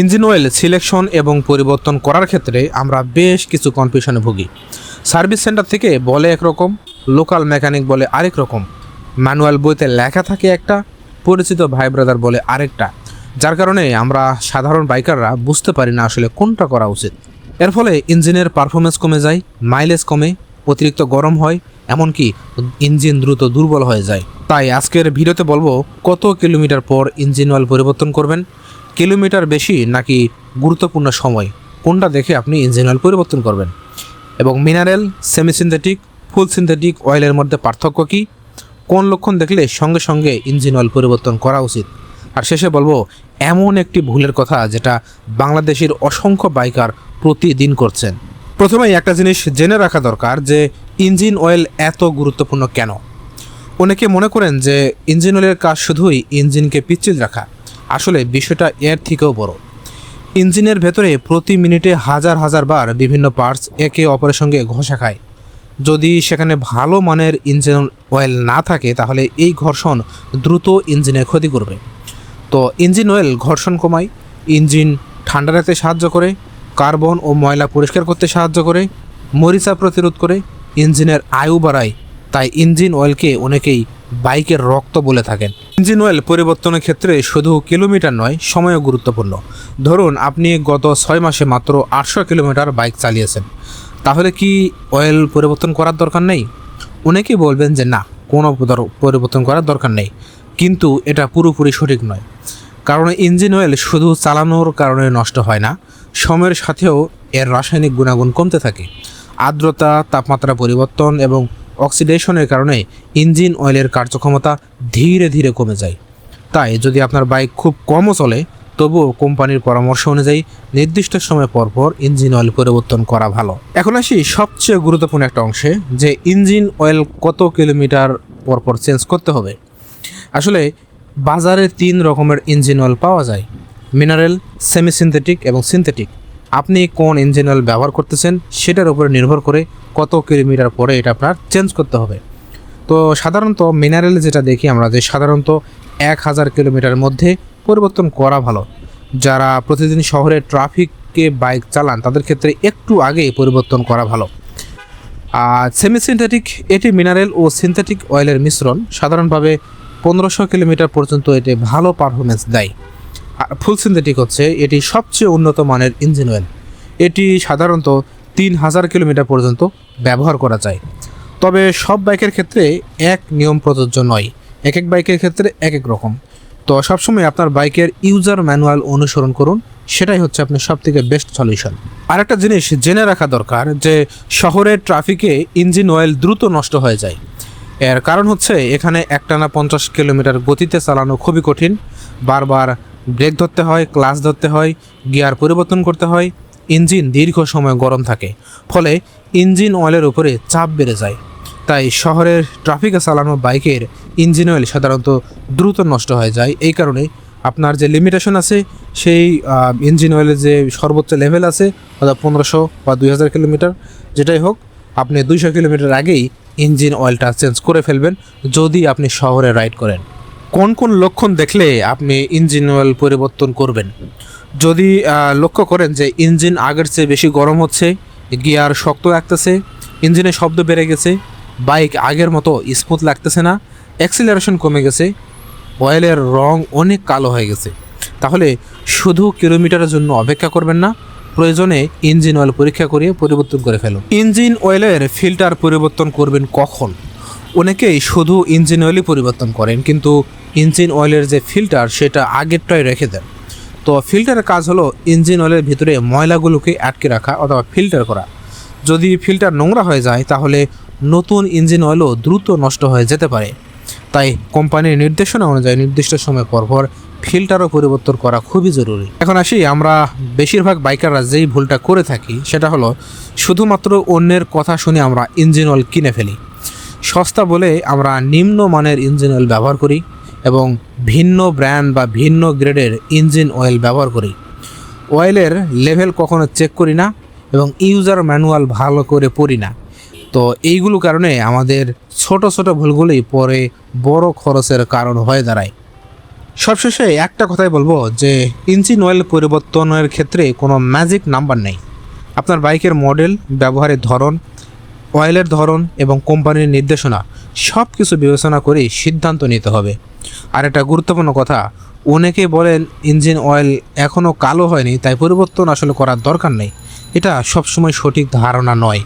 Engine oil selection এবং পরিবর্তন করার ক্ষেত্রে আমরা বেশ কিছু কনফিউশনে ভুগি। সার্ভিস সেন্টার থেকে বলে একরকম, লোকাল মেকানিক বলে আরেক রকম, ম্যানুয়াল বইতে লেখা থাকে একটা, পরিচিত ভাই ব্রাদার বলে আরেকটা, যার কারণে আমরা সাধারণ বাইকাররা বুঝতে পারি না আসলে কোনটা করা উচিত। এর ফলে ইঞ্জিনের পারফরমেন্স কমে যায়, মাইলেজ কমে, অতিরিক্ত গরম হয়, এমনকি ইঞ্জিন দ্রুত দুর্বল হয়ে যায়। তাই আজকের ভিডিওতে বলবো কত কিলোমিটার পর ইঞ্জিন অয়েল পরিবর্তন করবেন, কিলোমিটার বেশি নাকি গুরুত্বপূর্ণ সময়, কোনটা দেখে আপনি ইঞ্জিন অয়েল পরিবর্তন করবেন, এবং mineral, semi synthetic, full synthetic অয়েলের মধ্যে পার্থক্য কী, কোন লক্ষণ দেখলে সঙ্গে সঙ্গে ইঞ্জিন অয়েল পরিবর্তন করা উচিত। আর শেষে বলবো এমন একটি ভুলের কথা যেটা বাংলাদেশের অসংখ্য বাইকার প্রতিদিন করছেন। প্রথমেই একটা জিনিস জেনে রাখা দরকার যে ইঞ্জিন অয়েল এত গুরুত্বপূর্ণ কেন। অনেকে মনে করেন যে ইঞ্জিন অয়েলের কাজ শুধুই ইঞ্জিনকে পিচ্ছিল রাখা, আসলে বিষয়টা এর থেকেও বড়। ইঞ্জিনের ভেতরে প্রতি মিনিটে হাজার হাজার বার বিভিন্ন পার্টস একে অপরের সঙ্গে ঘষা খায়। যদি সেখানে ভালো মানের ইঞ্জিন অয়েল না থাকে তাহলে এই ঘর্ষণ দ্রুত ইঞ্জিনের ক্ষতি করবে। তো ইঞ্জিন অয়েল ঘর্ষণ কমায়, ইঞ্জিন ঠান্ডা রাখতে সাহায্য করে, কার্বন ও ময়লা পরিষ্কার করতে সাহায্য করে, মরিচা প্রতিরোধ করে, ইঞ্জিনের আয়ু বাড়ায়। তাই ইঞ্জিন অয়েলকে অনেকেই বাইকের রক্ত বলে থাকেন। ইঞ্জিন অয়েল পরিবর্তনের ক্ষেত্রে শুধু কিলোমিটার নয়, সময়ও গুরুত্বপূর্ণ। ধরুন আপনি গত 6 মাসে মাত্র 800 কিলোমিটার বাইক চালিয়েছেন, তাহলে কি অয়েল পরিবর্তন করার দরকার নেই? অনেকেই বলবেন যে না, কোনো পরিবর্তন করার দরকার নেই, কিন্তু এটা পুরোপুরি সঠিক নয়। কারণ ইঞ্জিন অয়েল শুধু চালানোর কারণে নষ্ট হয় না, সময়ের সাথেও এর রাসায়নিক গুণাগুণ কমতে থাকে। আর্দ্রতা, তাপমাত্রা পরিবর্তন এবং অক্সিডেশনের কারণে ইঞ্জিন অয়েলের কার্যক্ষমতা ধীরে ধীরে কমে যায়। তাই যদি আপনার বাইক খুব কমও চলে, তবুও কোম্পানির পরামর্শ অনুযায়ী নির্দিষ্ট সময় পরপর ইঞ্জিন অয়েল পরিবর্তন করা ভালো। এখন আসি সবচেয়ে গুরুত্বপূর্ণ একটা অংশে, যে ইঞ্জিন অয়েল কত কিলোমিটার পরপর চেঞ্জ করতে হবে। আসলে বাজারে 3 রকমের ইঞ্জিন অয়েল পাওয়া যায়: মিনারেল, সেমি সিনথেটিক এবং সিনথেটিক। আপনি কোন ইঞ্জিন অয়েল ব্যবহার করতেছেন সেটার উপরে নির্ভর করে কত কিলোমিটার পরে এটা আপনার চেঞ্জ করতে হবে। তো সাধারণত মিনারেল যেটা দেখি আমরা, যে সাধারণত 1000 কিলোমিটারের মধ্যে পরিবর্তন করা ভালো। যারা প্রতিদিন শহরে ট্রাফিকে বাইক চালান তাদের ক্ষেত্রে একটু আগেই পরিবর্তন করা ভালো। আর সেমি সিনথেটিক, এটি মিনারেল ও সিনথেটিক অয়েলের মিশ্রণ। সাধারণভাবে 1500 কিলোমিটার পর্যন্ত এটি ভালো পারফরমেন্স দেয়। আর ফুল সিনথেটিক হচ্ছে এটি সবচেয়ে উন্নত মানের ইঞ্জিন অয়েল। এটি সাধারণত 3000 কিলোমিটার পর্যন্ত ব্যবহার করা যায়। তবে সব বাইকের ক্ষেত্রে এক নিয়ম প্রযোজ্য নয়, এক এক বাইকের ক্ষেত্রে এক এক রকম। তো সবসময় আপনার বাইকের ইউজার ম্যানুয়াল অনুসরণ করুন, সেটাই হচ্ছে আপনার সবথেকে বেস্ট সলিউশন। আর একটা জিনিস জেনে রাখা দরকার যে শহরের ট্রাফিকে ইঞ্জিন অয়েল দ্রুত নষ্ট হয়ে যায়। এর কারণ হচ্ছে এখানে একটানা 50 কিলোমিটার গতিতে চালানো খুবই কঠিন। বারবার ব্রেক ধরতে হয়, ক্লাচ ধরতে হয়, গিয়ার পরিবর্তন করতে হয়, ইঞ্জিন দীর্ঘ সময় গরম থাকে, ফলে ইঞ্জিন অয়েলের উপরে চাপ বেড়ে যায়। তাই শহরের ট্রাফিকে চালানো বাইকের ইঞ্জিন অয়েল সাধারণত দ্রুত নষ্ট হয়ে যায়। এই কারণে আপনার যে লিমিটেশন আছে, সেই ইঞ্জিন অয়েলের যে সর্বোচ্চ লেভেল আছে, অর্থাৎ 1500 বা 2000 কিলোমিটার, যেটাই হোক, আপনি 200 কিলোমিটার আগেই ইঞ্জিন অয়েলটা চেঞ্জ করে ফেলবেন যদি আপনি শহরে রাইড করেন। কোন কোন লক্ষণ দেখলে আপনি ইঞ্জিন অয়েল পরিবর্তন করবেন? যদি লক্ষ্য করেন যে ইঞ্জিন আগের চেয়ে বেশি গরম হচ্ছে, গিয়ার শক্ত লাগতেছে, ইঞ্জিনের শব্দ বেড়ে গেছে, বাইক আগের মতো স্মুথ লাগতেছে না, অ্যাক্সিলারেশন কমে গেছে, অয়েলের রং অনেক কালো হয়ে গেছে, তাহলে শুধু কিলোমিটারের জন্য অপেক্ষা করবেন না, প্রয়োজনে ইঞ্জিন অয়েল পরীক্ষা করিয়ে পরিবর্তন করে ফেলুন। ইঞ্জিন অয়েলের ফিল্টার পরিবর্তন করবেন কখন? অনেকেই শুধু ইঞ্জিন অয়েলই পরিবর্তন করেন, কিন্তু ইঞ্জিন অয়েলের যে ফিল্টার সেটা আগেরটাই রেখে দেন। তো ফিল্টারের কাজ হলো ইঞ্জিন অয়েলের ভিতরে ময়লাগুলোকে আটকে রাখা অথবা ফিল্টার করা। যদি ফিল্টার নোংরা হয়ে যায় তাহলে নতুন ইঞ্জিন অয়েলও দ্রুত নষ্ট হয়ে যেতে পারে। তাই কোম্পানির নির্দেশনা অনুযায়ী নির্দিষ্ট সময় পরপর ফিল্টারও পরিবর্তন করা খুবই জরুরি। এখন আসি, আমরা বেশিরভাগ বাইকাররা যেই ভুলটা করে থাকি সেটা হলো শুধুমাত্র অন্যের কথা শুনে আমরা ইঞ্জিন অয়েল কিনে ফেলি। সস্তা বলে আমরা নিম্ন মানের ইঞ্জিন অয়েল ব্যবহার করি এবং ভিন্ন ব্র্যান্ড বা ভিন্ন গ্রেডের ইঞ্জিন অয়েল ব্যবহার করি। অয়েলের লেভেল কখনো চেক করি না এবং ইউজার ম্যানুয়াল ভালো করে পড়ি না। তো এইগুলো কারণে আমাদের ছোট ছোট ভুলগুলোই পরে বড় খরচের কারণ হয়ে দাঁড়ায়। সবশেষে একটা কথাই বলবো যে ইঞ্জিন অয়েল পরিবর্তনের ক্ষেত্রে কোনো ম্যাজিক নাম্বার নেই। আপনার বাইকের মডেল, ব্যবহারের ধরন, অয়েলের ধরন এবং কোম্পানির নির্দেশনা সব কিছু বিবেচনা করেই সিদ্ধান্ত নিতে হবে। আর একটা গুরুত্বপূর্ণ কথা, অনেকেই বলেন ইঞ্জিন অয়েল এখনও কালো হয়নি তাই পরিবর্তন আসলে করার দরকার নেই। এটা সবসময় সঠিক ধারণা নয়।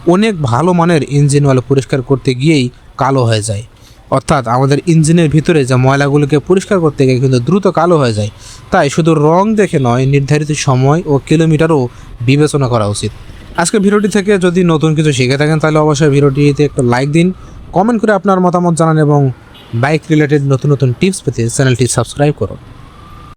অনেক ভালো মানের ইঞ্জিন অয়েল পরিষ্কার করতে গিয়েই কালো হয়ে যায়। অর্থাৎ আমাদের ইঞ্জিনের ভিতরে যে ময়লাগুলোকে পরিষ্কার করতে গিয়ে কিন্তু দ্রুত কালো হয়ে যায়। তাই শুধু রং দেখে নয়, নির্ধারিত সময় ও কিলোমিটারও বিবেচনা করা উচিত। আজকের ভিডিওটি থেকে যদি নতুন কিছু শিখে থাকেন তাহলে অবশ্যই ভিডিওটিতে একটা লাইক দিন, কমেন্ট করে আপনার মতামত জানান এবং বাইক রিলেটেড নতুন নতুন টিপস পেতে চ্যানেলটি সাবস্ক্রাইব করুন।